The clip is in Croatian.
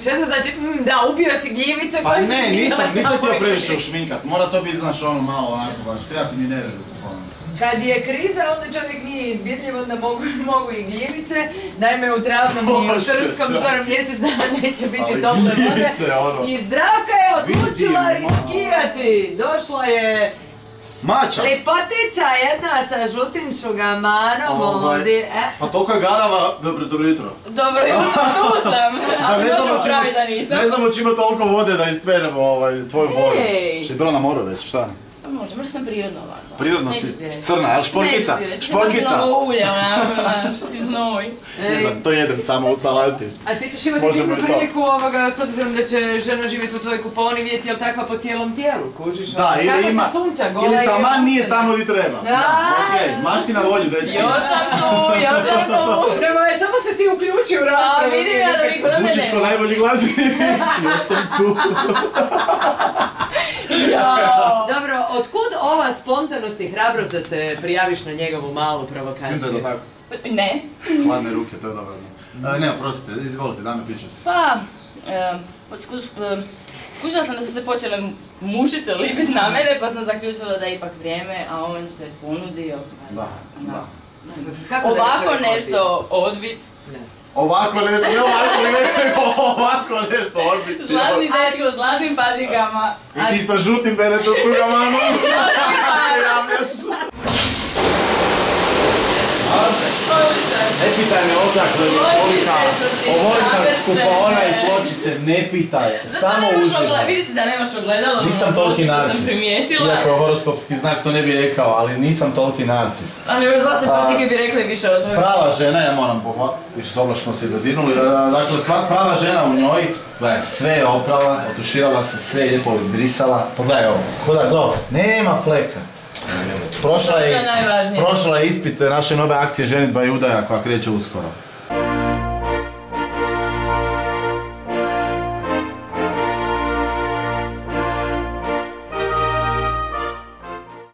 što znači, da, ubio si gljivice Pa koje su ne, snimale nisam htio tamo. previše ušminkat, mora to biti, znaš, ono malo onako baš kreativni nered. Kad je kriza, onda čovjek nije izbirljiv, onda mogu i gljivice. Naime, u Travnom i u Srpskom skoro mjesec dana neće biti tople vode. I Zdravka je odlučila riskirati. Došla je Mača! lipotica jedna sa žutim šugamanom ovdje. Pa toliko je garava, dobro jutro. Dobro jutro, tu sam. Ali možemo pravi da nisam. Ne znamo čime toliko vode da isperemo tvoju boju. Či je bila na moru već, šta? Možda sam prirodno ovako. Prirodno si crna, ali šporkica? Šporkica? Neću ulje onako, znaš, i znoj. Ne znam, to jedem samo u salati. A ti ćeš imati divnu priliku ovoga, s obzirom da će žena živjeti u tvojoj kupovini, vidjeti je li takva po cijelom tijelu, kužiš? Da, ili ima, ili taman nije tamo gdje treba. Da, okej, mašti na volju, dečki. Još sam tu. Prema je, samo se ti uključi u raspravu. A vidim ja da niko da me nema. Zvučiš ko najbolji glazbeni. Još sam tu. Dobro, otkud ova spontanost i hrabrost da se prijaviš na njegovu malu provokaciju? Svijem da je to tako. Ne. Hladne ruke, to je dobro znam. Ne, oprostite, izvolite, daj me pričati. Pa, skušala sam da su se počele mušice lipit na mene, pa sam zaključila da je ipak vrijeme, a on se ponudio. Da. Ovako nešto odbit. Ovako nešto, ne ovako nego ovako nešto odbit. Zlatni dečko u zlatnim patikama. I ti sa žutim beretom šugamanom. Ne pitaj me odakle mi ovolika kupaona i pločice, ne pitaj, samo uživaj. Vidi se da nemaš ogledalo, nisam toliki što sam narcis, primijetila. iako horoskopski znak to ne bi rekao, ali nisam toliki narcis. Ali ove zlatne patike bi rekli više o svojom. Prava žena, ja moram pohvaliti, više s oblačno se dodirnuli, dakle prava žena u njoj, gledaj, sve je oprala, otuširala se, sve je lijepo izbrisala, pogledaj ovo, gledaj, nema fleka. Prošla je ispit naše nove akcije ženitba i udaja koja kreće uskoro.